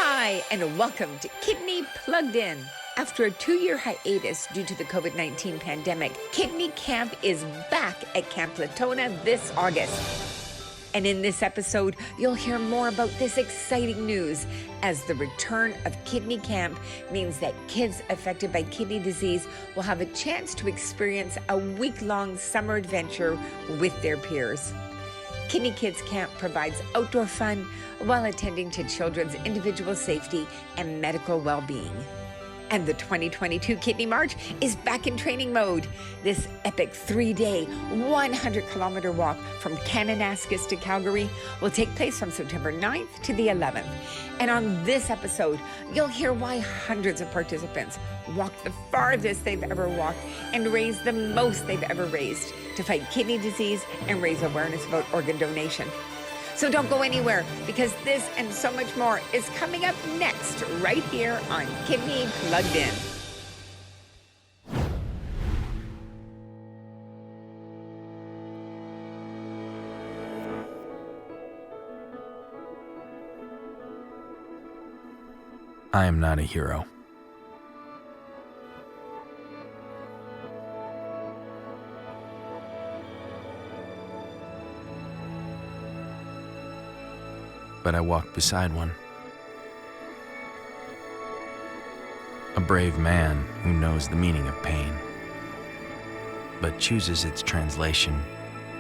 Hi, and welcome to Kidney Plugged In. After a 2-year hiatus due to the COVID-19 pandemic, Kidney Camp is back at Camp Latona this August. And in this episode, you'll hear more about this exciting news, as the return of Kidney Camp means that kids affected by kidney disease will have a chance to experience a week-long summer adventure with their peers. Kidney Kids Camp provides outdoor fun while attending to children's individual safety and medical well-being. And the 2022 Kidney March is back in training mode. This epic 3-day, 100-kilometer walk from Kananaskis to Calgary will take place from September 9th to the 11th. And on this episode, you'll hear why hundreds of participants walked the farthest they've ever walked and raised the most they've ever raised to fight kidney disease and raise awareness about organ donation. So don't go anywhere, because this and so much more is coming up next, right here on Kidney Plugged In. I am not a hero. But I walk beside one. A brave man who knows the meaning of pain, but chooses its translation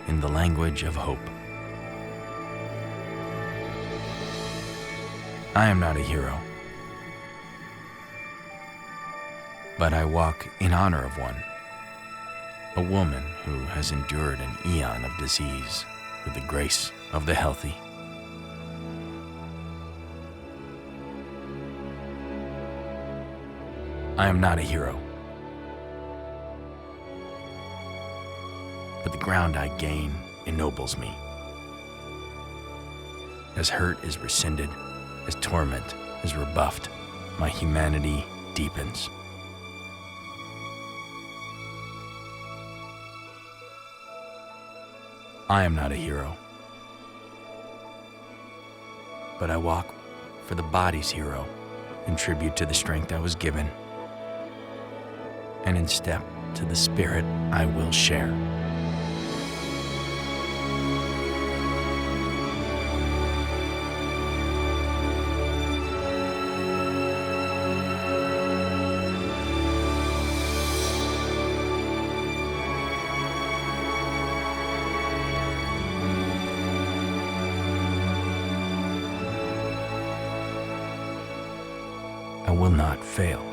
in the language of hope. I am not a hero, but I walk in honor of one, a woman who has endured an eon of disease with the grace of the healthy. I am not a hero, but the ground I gain ennobles me. As hurt is rescinded, as torment is rebuffed, my humanity deepens. I am not a hero, but I walk for the body's hero, in tribute to the strength I was given, and in step to the spirit I will share. I will not fail.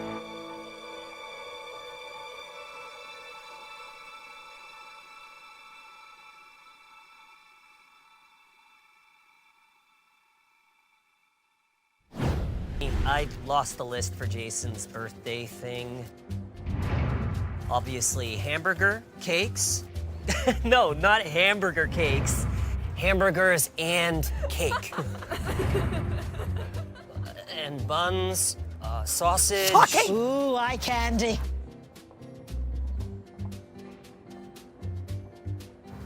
I lost the list for Jason's birthday thing. Obviously, hamburger cakes. No, not hamburger cakes. Hamburgers and cake. And buns, sausage. Talking! Ooh, eye candy.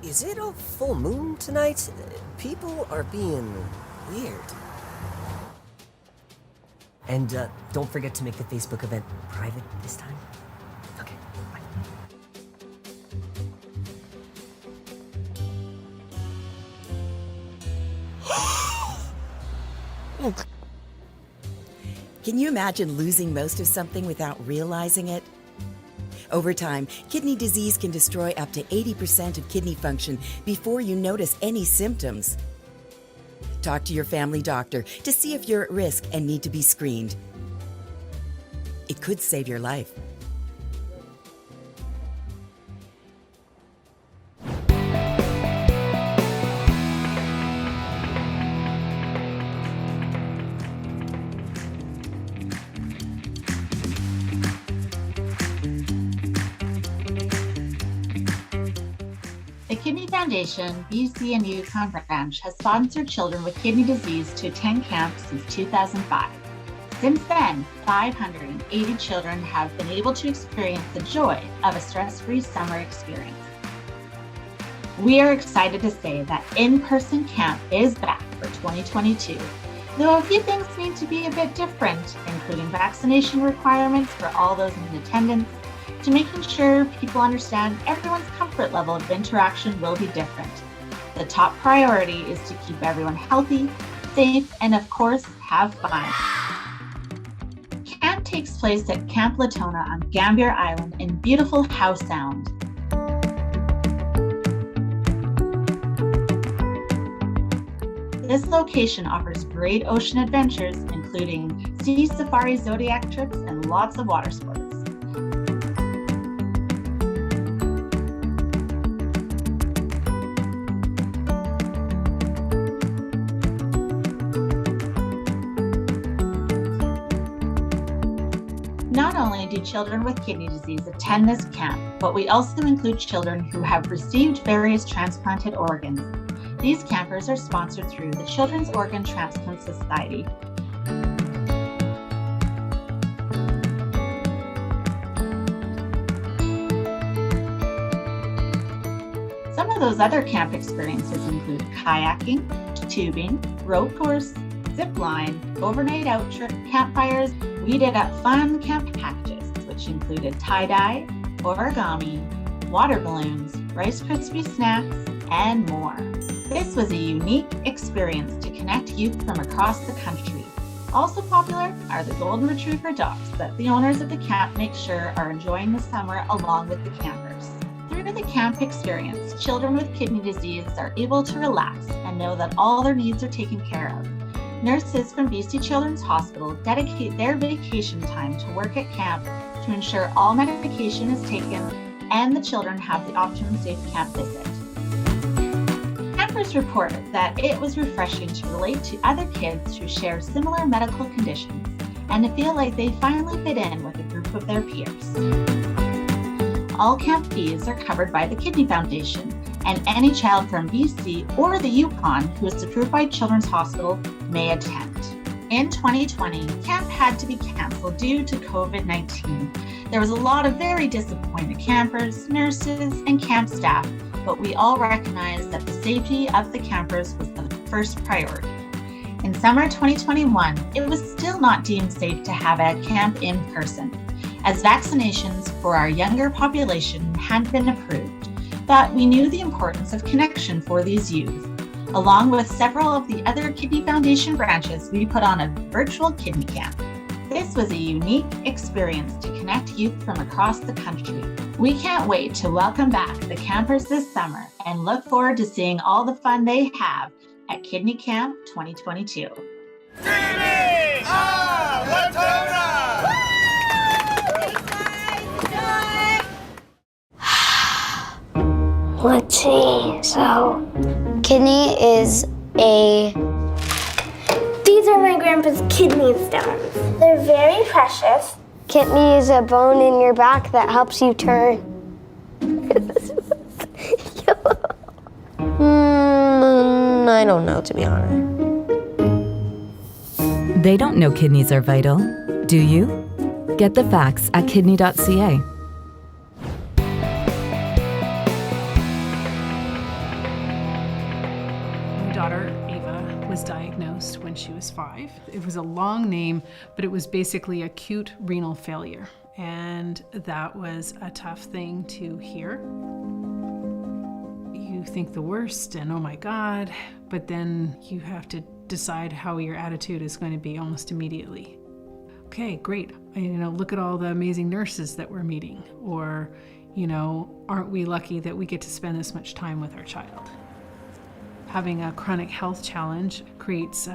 Is it a full moon tonight? People are being weird. And don't forget to make the Facebook event private this time. Okay, bye. Can you imagine losing most of something without realizing it? Over time, kidney disease can destroy up to 80% of kidney function before you notice any symptoms. Talk to your family doctor to see if you're at risk and need to be screened. It could save your life. The Kidney Foundation, BC and Yukon branch has sponsored children with kidney disease to attend camp since 2005. Since then, 580 children have been able to experience the joy of a stress-free summer experience. We are excited to say that in-person camp is back for 2022, Though a few things need to be a bit different, including vaccination requirements for all those in attendance, to making sure people understand everyone's comfort level of interaction will be different. The top priority is to keep everyone healthy, safe, and of course, have fun. Camp takes place at Camp Latona on Gambier Island in beautiful Howe Sound. This location offers great ocean adventures, including sea safari zodiac trips and lots of water sports. Not only do children with kidney disease attend this camp, but we also include children who have received various transplanted organs. These campers are sponsored through the Children's Organ Transplant Society. Some of those other camp experiences include kayaking, tubing, rope course, zip line, overnight out campfires. We did up fun camp packages, which included tie-dye, origami, water balloons, Rice Krispie snacks, and more. This was a unique experience to connect youth from across the country. Also popular are the Golden Retriever dogs that the owners of the camp make sure are enjoying the summer along with the campers. Through the camp experience, children with kidney disease are able to relax and know that all their needs are taken care of. Nurses from BC Children's Hospital dedicate their vacation time to work at camp to ensure all medication is taken and the children have the optimum safe camp visit. Campers reported that it was refreshing to relate to other kids who share similar medical conditions and to feel like they finally fit in with a group of their peers. All camp fees are covered by the Kidney Foundation, and any child from BC or the Yukon who is approved by Children's Hospital may attend. In 2020, camp had to be canceled due to COVID-19. There was a lot of very disappointed campers, nurses, and camp staff, but we all recognized that the safety of the campers was the first priority. In summer 2021, it was still not deemed safe to have a camp in person, as vaccinations for our younger population hadn't been approved, but we knew the importance of connection for these youth. Along with several of the other Kidney Foundation branches, we put on a virtual kidney camp. This was a unique experience to connect youth from across the country. We can't wait to welcome back the campers this summer and look forward to seeing all the fun they have at Kidney Camp 2022. Let's see. So, kidney is These are my grandpa's kidney stones. They're very precious. Kidney is a bone in your back that helps you turn. I don't know, to be honest. They don't know kidneys are vital, do you? Get the facts at kidney.ca. My daughter, Ava, was diagnosed when she was 5. It was a long name, but it was basically acute renal failure. And that was a tough thing to hear. You think the worst and oh my God, but then you have to decide how your attitude is going to be almost immediately. Okay, great. Look at all the amazing nurses that we're meeting. Or, aren't we lucky that we get to spend this much time with our child? Having a chronic health challenge creates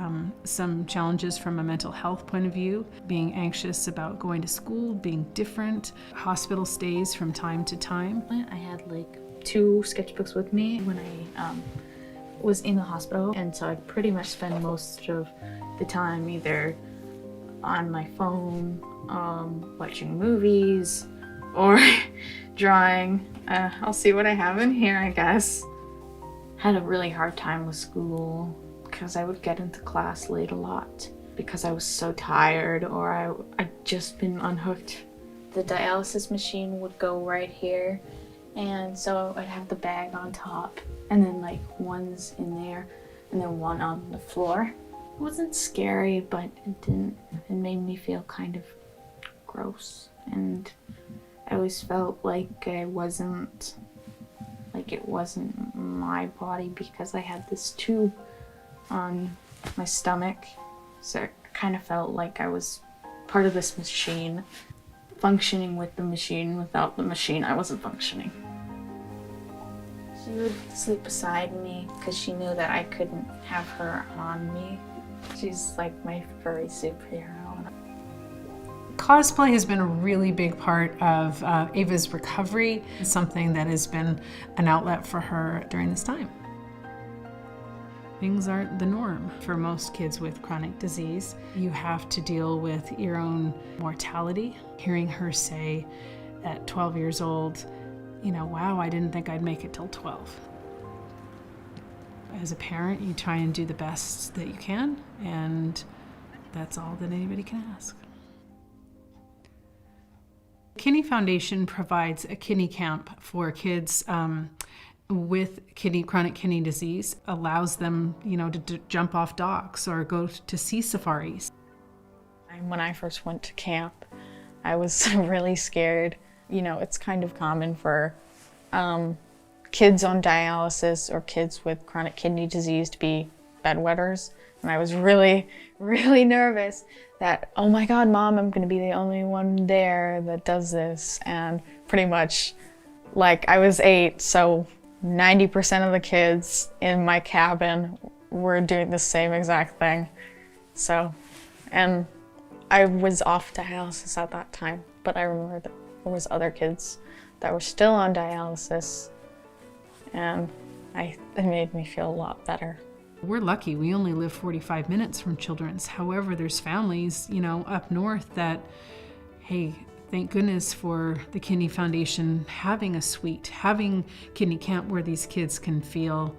some challenges from a mental health point of view, being anxious about going to school, being different, hospital stays from time to time. I had 2 sketchbooks with me when I was in the hospital, and so I pretty much spend most of the time either on my phone, watching movies, or drawing. I'll see what I have in here, I guess. Had a really hard time with school because I would get into class late a lot because I was so tired or I'd just been unhooked. The dialysis machine would go right here, and so I'd have the bag on top and then one's in there and then one on the floor. It wasn't scary, but it made me feel kind of gross. And I always felt like it wasn't my body because I had this tube on my stomach. So it kind of felt like I was part of this machine, functioning with the machine. Without the machine, I wasn't functioning. She would sleep beside me because she knew that I couldn't have her on me. She's like my furry superhero. Cosplay has been a really big part of Ava's recovery. It's something that has been an outlet for her during this time. Things aren't the norm for most kids with chronic disease. You have to deal with your own mortality. Hearing her say at 12 years old, you know, wow, I didn't think I'd make it till 12. As a parent, you try and do the best that you can, and that's all that anybody can ask. Kidney Foundation provides a kidney camp for kids with chronic kidney disease, allows them, to jump off docks or go to sea safaris. When I first went to camp, I was really scared. It's kind of common for kids on dialysis or kids with chronic kidney disease to be bedwetters. And I was really, really nervous that, oh my God, Mom, I'm gonna be the only one there that does this. And pretty much, I was 8, so 90% of the kids in my cabin were doing the same exact thing. So, and I was off dialysis at that time, but I remember that there was other kids that were still on dialysis, and it made me feel a lot better. We're lucky. We only live 45 minutes from Children's. However, there's families, up north that, hey, thank goodness for the Kidney Foundation having a suite, having kidney camp where these kids can feel,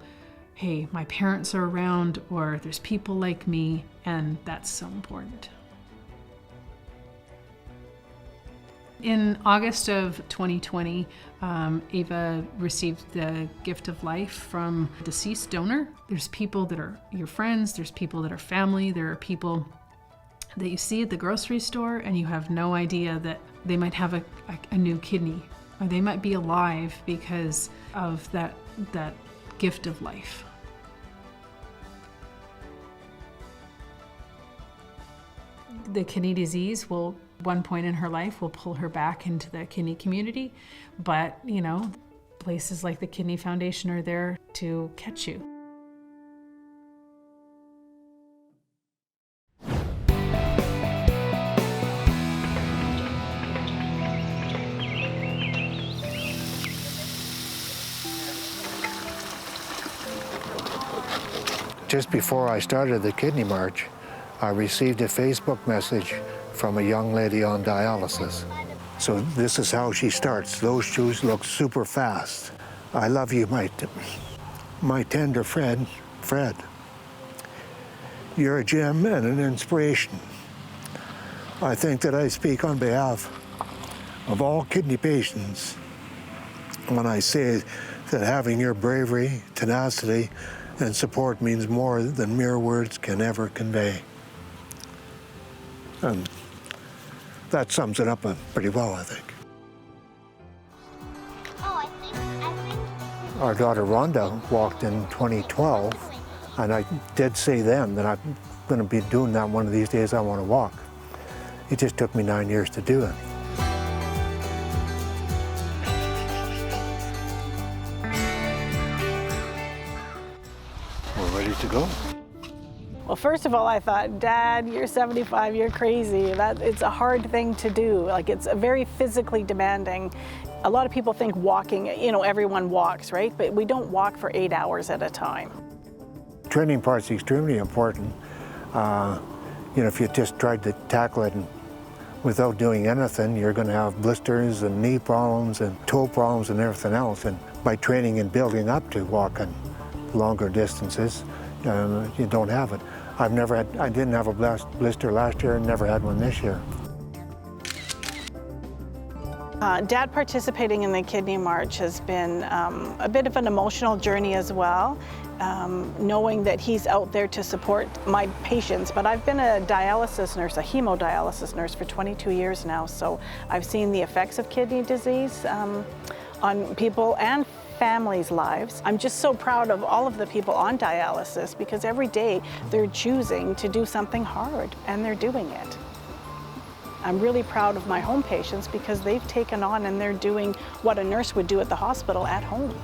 hey, my parents are around, or there's people like me, and that's so important. In August of 2020, Ava received the gift of life from a deceased donor. There's people that are your friends, there's people that are family, there are people that you see at the grocery store and you have no idea that they might have a new kidney, or they might be alive because of that gift of life. The kidney disease will, one point in her life, will pull her back into the kidney community, but places like the Kidney Foundation are there to catch you. Just before I started the Kidney March, I received a Facebook message from a young lady on dialysis. So this is how she starts. Those shoes look super fast. I love you, my tender friend, Fred. You're a gem and an inspiration. I think that I speak on behalf of all kidney patients when I say that having your bravery, tenacity, and support means more than mere words can ever convey. And that sums it up pretty well, I think. Our daughter Rhonda walked in 2012, and I did say then that I'm going to be doing that one of these days. I want to walk. It just took me 9 years to do it. We're ready to go. Well, first of all, I thought, Dad, you're 75, you're crazy. It's a hard thing to do. It's a very physically demanding. A lot of people think walking, everyone walks, right? But we don't walk for 8 hours at a time. Training part's extremely important. If you just tried to tackle it without doing anything, you're going to have blisters and knee problems and toe problems and everything else. And by training and building up to walking longer distances, you don't have it. I didn't have a blister last year and never had one this year. Dad participating in the Kidney March has been a bit of an emotional journey as well. knowing that he's out there to support my patients. But I've been a dialysis nurse, a hemodialysis nurse for 22 years now, so I've seen the effects of kidney disease on people and families' lives. I'm just so proud of all of the people on dialysis because every day they're choosing to do something hard and they're doing it. I'm really proud of my home patients because they've taken on and they're doing what a nurse would do at the hospital at home.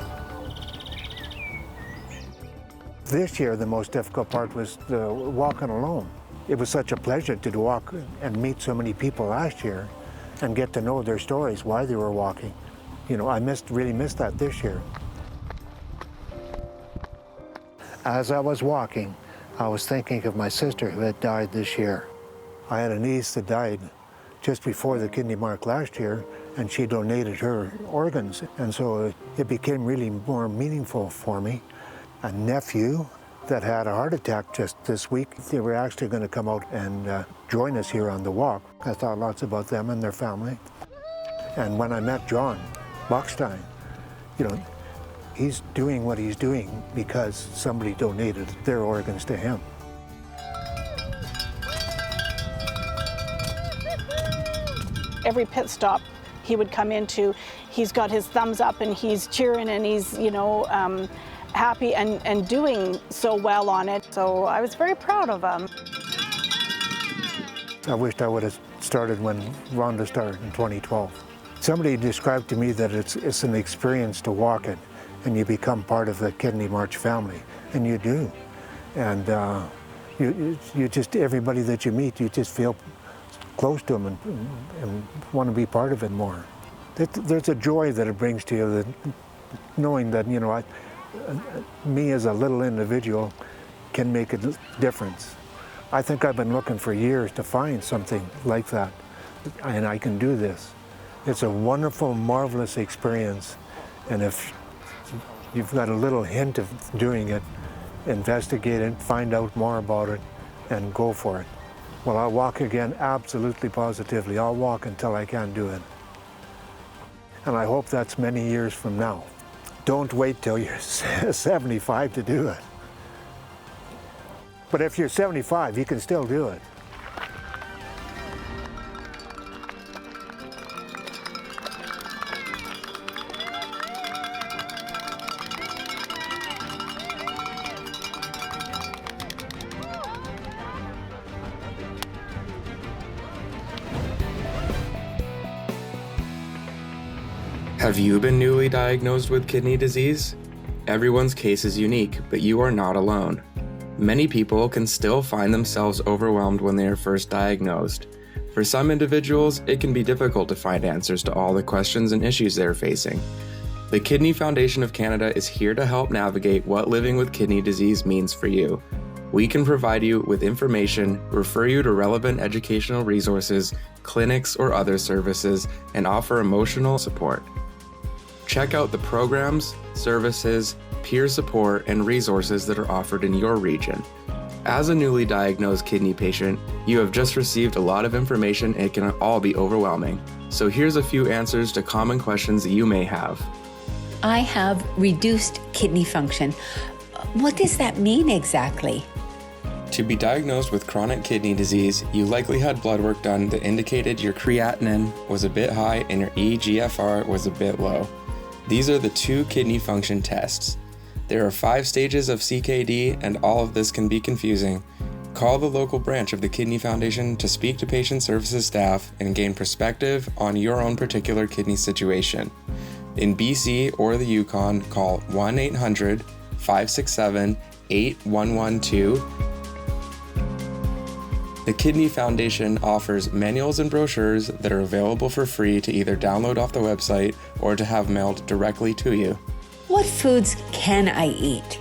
This year, the most difficult part was the walking alone. It was such a pleasure to walk and meet so many people last year and get to know their stories, why they were walking. You know, I really missed that this year. As I was walking, I was thinking of my sister who had died this year. I had a niece that died just before the kidney mark last year, and she donated her organs, and so it became really more meaningful for me. A nephew that had a heart attack just this week, they were actually going to come out and join us here on the walk. I thought lots about them and their family. And when I met John Buckstein, you know, he's doing what he's doing because somebody donated their organs to him. Every pit stop he would come into, he's got his thumbs up and he's cheering and he's, you know, happy and doing so well on it. So I was very proud of him. I wished I would have started when Rhonda started in 2012. Somebody described to me that it's an experience to walk it, and you become part of the Kidney March family, and you do. And you just, everybody that you meet, you just feel close to them and want to be part of it more. There's a joy that it brings to you, that knowing that, you know, me as a little individual can make a difference. I think I've been looking for years to find something like that, and I can do this. It's a wonderful, marvelous experience, and if you've got a little hint of doing it, investigate it, find out more about it, and go for it. Well, I'll walk again, absolutely positively. I'll walk until I can't do it. And I hope that's many years from now. Don't wait till you're 75 to do it. But if you're 75, you can still do it. Have you been newly diagnosed with kidney disease? Everyone's case is unique, but you are not alone. Many people can still find themselves overwhelmed when they are first diagnosed. For some individuals, it can be difficult to find answers to all the questions and issues they're facing. The Kidney Foundation of Canada is here to help navigate what living with kidney disease means for you. We can provide you with information, refer you to relevant educational resources, clinics, or other services, and offer emotional support. Check out the programs, services, peer support, and resources that are offered in your region. As a newly diagnosed kidney patient, you have just received a lot of information and it can all be overwhelming. So here's a few answers to common questions that you may have. I have reduced kidney function. What does that mean exactly? To be diagnosed with chronic kidney disease, you likely had blood work done that indicated your creatinine was a bit high and your eGFR was a bit low. These are the 2 kidney function tests. There are 5 stages of CKD, and all of this can be confusing. Call the local branch of the Kidney Foundation to speak to patient services staff and gain perspective on your own particular kidney situation. In BC or the Yukon, call 1-800-567-8112. The Kidney Foundation offers manuals and brochures that are available for free to either download off the website or to have mailed directly to you. What foods can I eat?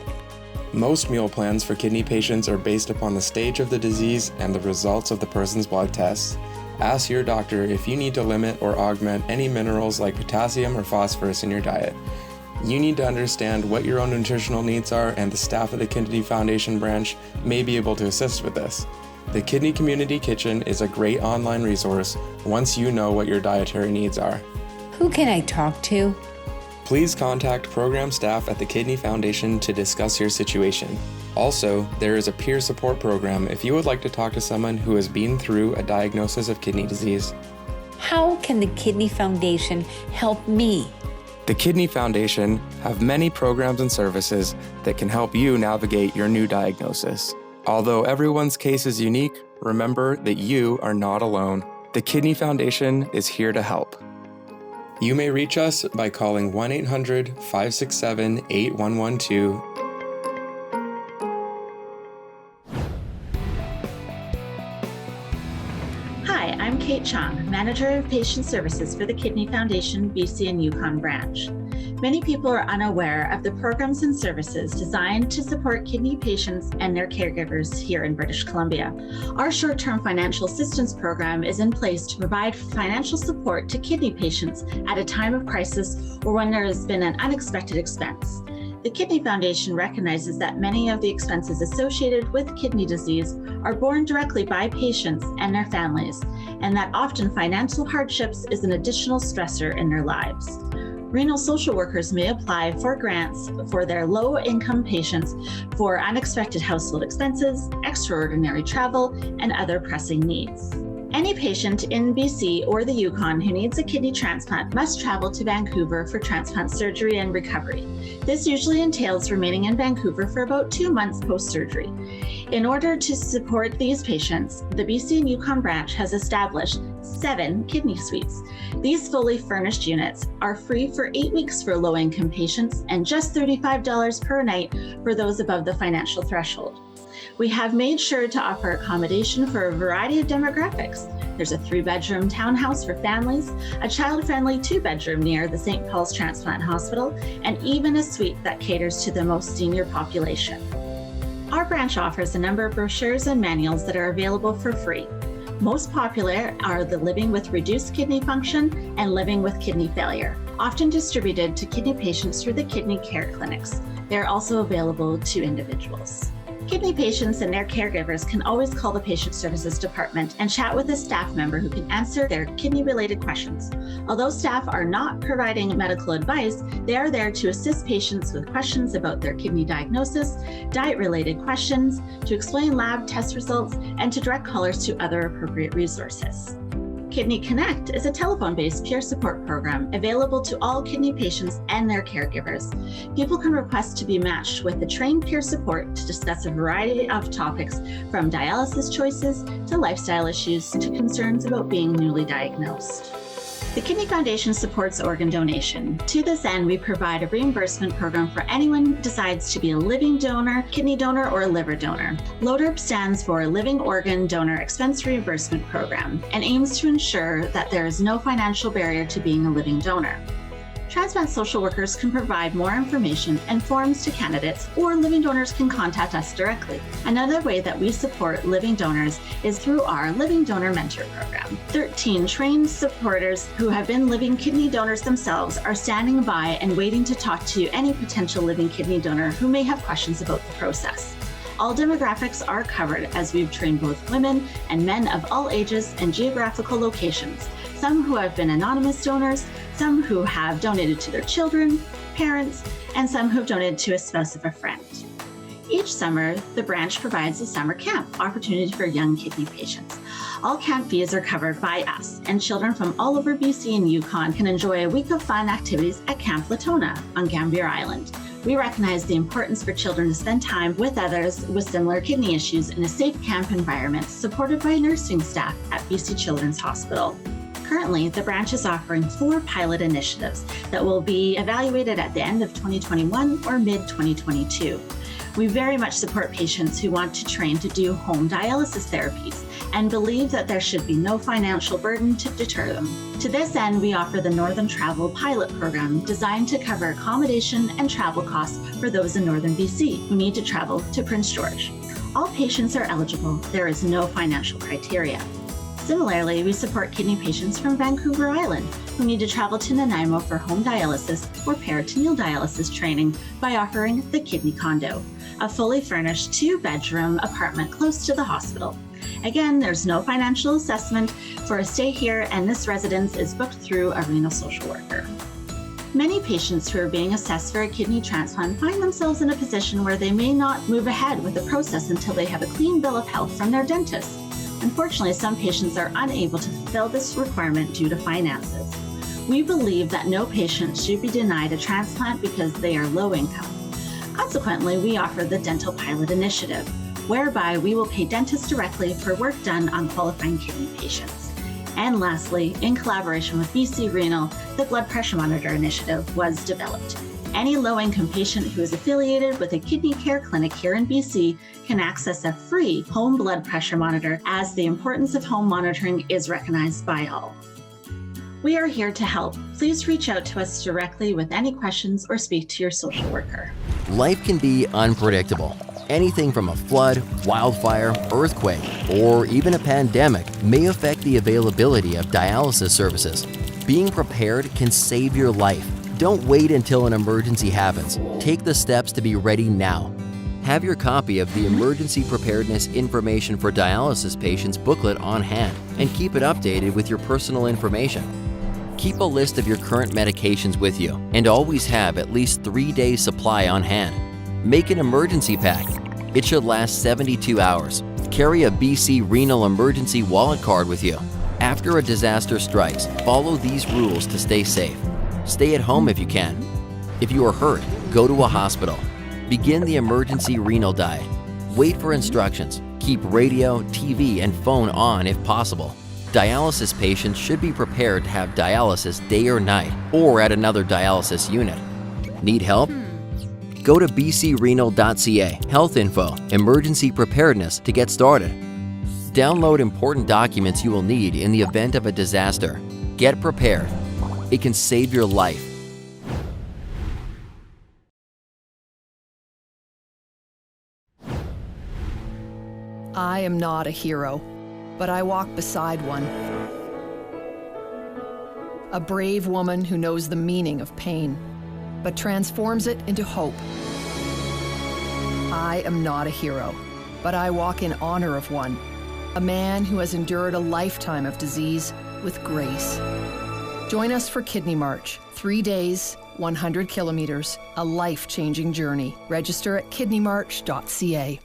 Most meal plans for kidney patients are based upon the stage of the disease and the results of the person's blood tests. Ask your doctor if you need to limit or augment any minerals like potassium or phosphorus in your diet. You need to understand what your own nutritional needs are, and the staff of the Kidney Foundation branch may be able to assist with this. The Kidney Community Kitchen is a great online resource once you know what your dietary needs are. Who can I talk to? Please contact program staff at the Kidney Foundation to discuss your situation. Also, there is a peer support program if you would like to talk to someone who has been through a diagnosis of kidney disease. How can the Kidney Foundation help me? The Kidney Foundation have many programs and services that can help you navigate your new diagnosis. Although everyone's case is unique, remember that you are not alone. The Kidney Foundation is here to help. You may reach us by calling 1-800-567-8112. Hi, I'm Kate Chong, Manager of Patient Services for the Kidney Foundation BC and Yukon branch. Many people are unaware of the programs and services designed to support kidney patients and their caregivers here in British Columbia. Our short-term financial assistance program is in place to provide financial support to kidney patients at a time of crisis or when there has been an unexpected expense. The Kidney Foundation recognizes that many of the expenses associated with kidney disease are borne directly by patients and their families, and that often financial hardships is an additional stressor in their lives. Renal social workers may apply for grants for their low-income patients for unexpected household expenses, extraordinary travel, and other pressing needs. Any patient in BC or the Yukon who needs a kidney transplant must travel to Vancouver for transplant surgery and recovery. This usually entails remaining in Vancouver for about 2 months post-surgery. In order to support these patients, the BC and Yukon branch has established 7 kidney suites. These fully furnished units are free for 8 weeks for low-income patients and just $35 per night for those above the financial threshold. We have made sure to offer accommodation for a variety of demographics. There's a 3-bedroom townhouse for families, a child-friendly 2-bedroom near the St. Paul's Transplant Hospital, and even a suite that caters to the most senior population. Our branch offers a number of brochures and manuals that are available for free. Most popular are the Living with Reduced Kidney Function and Living with Kidney Failure, often distributed to kidney patients through the kidney care clinics. They are also available to individuals. Kidney patients and their caregivers can always call the Patient Services Department and chat with a staff member who can answer their kidney-related questions. Although staff are not providing medical advice, they are there to assist patients with questions about their kidney diagnosis, diet-related questions, to explain lab test results, and to direct callers to other appropriate resources. Kidney Connect is a telephone-based peer support program available to all kidney patients and their caregivers. People can request to be matched with a trained peer support to discuss a variety of topics from dialysis choices to lifestyle issues to concerns about being newly diagnosed. The Kidney Foundation supports organ donation. To this end, we provide a reimbursement program for anyone who decides to be a living donor, kidney donor, or liver donor. LODERP stands for Living Organ Donor Expense Reimbursement Program and aims to ensure that there is no financial barrier to being a living donor. Transplant social workers can provide more information and forms to candidates, or living donors can contact us directly. Another way that we support living donors is through our Living Donor Mentor Program. 13 trained supporters who have been living kidney donors themselves are standing by and waiting to talk to any potential living kidney donor who may have questions about the process. All demographics are covered as we've trained both women and men of all ages and geographical locations, some who have been anonymous donors, some who have donated to their children, parents, and some who have donated to a spouse of a friend. Each summer, the branch provides a summer camp opportunity for young kidney patients. All camp fees are covered by us, and children from all over BC and Yukon can enjoy a week of fun activities at Camp Latona on Gambier Island. We recognize the importance for children to spend time with others with similar kidney issues in a safe camp environment supported by nursing staff at BC Children's Hospital. Currently, the branch is offering 4 pilot initiatives that will be evaluated at the end of 2021 or mid-2022. We very much support patients who want to train to do home dialysis therapies and believe that there should be no financial burden to deter them. To this end, we offer the Northern Travel Pilot Program designed to cover accommodation and travel costs for those in Northern BC who need to travel to Prince George. All patients are eligible. There is no financial criteria. Similarly, we support kidney patients from Vancouver Island who need to travel to Nanaimo for home dialysis or peritoneal dialysis training by offering the Kidney Condo, a fully furnished 2-bedroom apartment close to the hospital. Again, there's no financial assessment for a stay here, and this residence is booked through a renal social worker. Many patients who are being assessed for a kidney transplant find themselves in a position where they may not move ahead with the process until they have a clean bill of health from their dentist. Unfortunately, some patients are unable to fulfill this requirement due to finances. We believe that no patient should be denied a transplant because they are low income. Consequently, we offer the Dental Pilot Initiative, whereby we will pay dentists directly for work done on qualifying kidney patients. And lastly, in collaboration with BC Renal, the Blood Pressure Monitor Initiative was developed. Any low-income patient who is affiliated with a kidney care clinic here in BC can access a free home blood pressure monitor, as the importance of home monitoring is recognized by all. We are here to help. Please reach out to us directly with any questions or speak to your social worker. Life can be unpredictable. Anything from a flood, wildfire, earthquake, or even a pandemic may affect the availability of dialysis services. Being prepared can save your life. Don't wait until an emergency happens. Take the steps to be ready now. Have your copy of the Emergency Preparedness Information for Dialysis Patients booklet on hand and keep it updated with your personal information. Keep a list of your current medications with you and always have at least 3 days supply on hand. Make an emergency pack. It should last 72 hours. Carry a BC Renal emergency wallet card with you. After a disaster strikes, follow these rules to stay safe. Stay at home if you can. If you are hurt, go to a hospital. Begin the emergency renal diet. Wait for instructions. Keep radio, TV, and phone on if possible. Dialysis patients should be prepared to have dialysis day or night or at another dialysis unit. Need help? Go to bcrenal.ca, health info, emergency preparedness to get started. Download important documents you will need in the event of a disaster. Get prepared. It can save your life. I am not a hero, but I walk beside one. A brave woman who knows the meaning of pain, but transforms it into hope. I am not a hero, but I walk in honor of one, a man who has endured a lifetime of disease with grace. Join us for Kidney March, 3 days, 100 kilometers, a life-changing journey. Register at kidneymarch.ca.